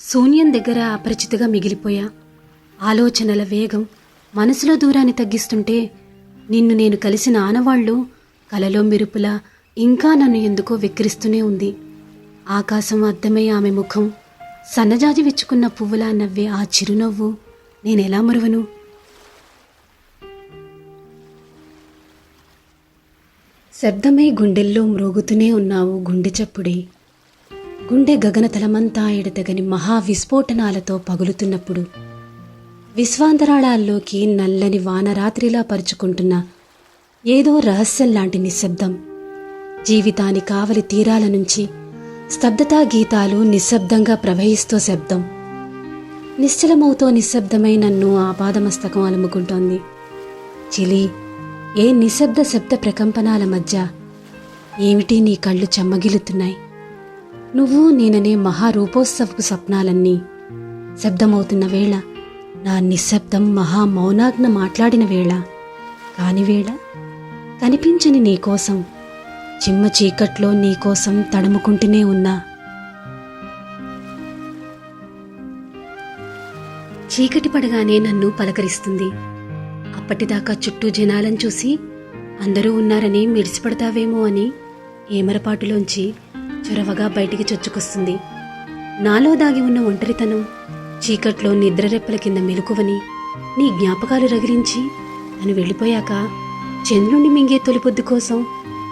శూన్యం దగ్గర అపరిచితగా మిగిలిపోయా. ఆలోచనల వేగం మనసులో దూరాన్ని తగ్గిస్తుంటే నిన్ను నేను కలిసిన ఆనవాళ్లు కలలో మెరుపులా ఇంకా నన్ను ఎందుకో వెక్కిరిస్తూనే ఉంది. ఆకాశం అద్దమై ఆమె ముఖం, సన్నజాజి విచ్చుకున్న పువ్వులా నవ్వే ఆ చిరునవ్వు నేనెలా మరువను? శబ్దమై గుండెల్లో మ్రోగుతూనే ఉన్నావు గుండె చప్పుడే. గుండె గగనతలమంతా ఎడతెగని మహావిస్ఫోటనాలతో పగులుతున్నప్పుడు విశ్వాంతరాళాల్లోకి నల్లని వానరాత్రిలా పరుచుకుంటున్న ఏదో రహస్యంలాంటి నిశ్శబ్దం. జీవితాని కావలి తీరాల నుంచి స్తబ్దతా గీతాలు నిశ్శబ్దంగా ప్రవహిస్తూ శబ్దం. నిశ్చలమవుతో నిశ్శబ్దమై నన్ను ఆపాదమస్తకం అలుముకుంటోంది. చిలి, ఏ నిశ్శబ్ద శబ్ద ప్రకంపనాల మధ్య ఏమిటి నీ కళ్ళు చెమ్మగిలుతున్నాయి? నువ్వు నేననే మహారూపోత్సవపు స్వప్నాలన్నీ శబ్దమవుతున్న వేళ, నా నిశ్శబ్దం మహామౌనాగ్న మాట్లాడిన వేళ, కాని వేళ కనిపించని నీకోసం చిమ్మ చీకట్లో నీకోసం తడుముకుంటూనే ఉన్నా. చీకటి పడగానే నన్ను పలకరిస్తుంది. అప్పటిదాకా చుట్టూ జనాలను చూసి అందరూ ఉన్నారని మిడిసిపడతావేమో అని ఏమరపాటులోంచి చొరవగా బయటికి చొచ్చుకొస్తుంది. నాలో దాగి ఉన్న ఒంటరితనం, చీకట్లో నిద్రరెప్పల కింద మెలకువని నీ జ్ఞాపకాలు రగిలించి తను వెళ్ళిపోయాక చంద్రుణ్ణి మింగే తొలిపొద్దు కోసం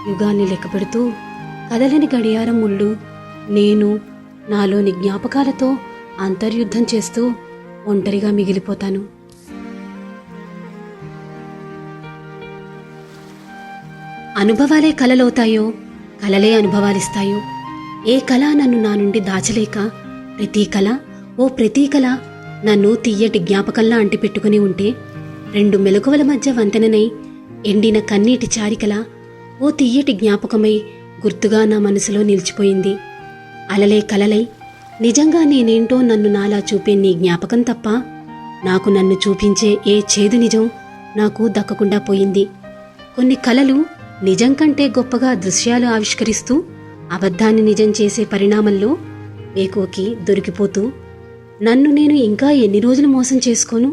యుగాన్ని లెక్కపెడుతూ కదలని గడియారం ముళ్ళు నేను నాలోని జ్ఞాపకాలతో అంతర్యుద్ధం చేస్తూ ఒంటరిగా మిగిలిపోతాను. అనుభవాలే కలలవుతాయో, కలలే అనుభవాలిస్తాయో. ఏ కళ నన్ను నా నుండి దాచలేక ప్రతీ కళ నన్ను తీయటి జ్ఞాపకంలా అంటిపెట్టుకుని ఉంటే, రెండు మెలకువల మధ్య వంతెననై ఎండిన కన్నీటి చారికల ఓ తీయటి జ్ఞాపకమై గుర్తుగా నా మనసులో నిలిచిపోయింది. అలలే కలలై నిజంగా నేనేంటో నన్ను నాలా చూపే నీ జ్ఞాపకం తప్ప నాకు నన్ను చూపించే ఏ చేదు నిజం నాకు దక్కకుండా పోయింది. కొన్ని కలలు నిజం కంటే గొప్పగా దృశ్యాలు ఆవిష్కరిస్తూ అబద్ధాన్ని నిజం చేసే పరిణామంలో వేకువకి దొరికిపోతూ నన్ను నేను ఇంకా ఎన్ని రోజులు మోసం చేసుకోను?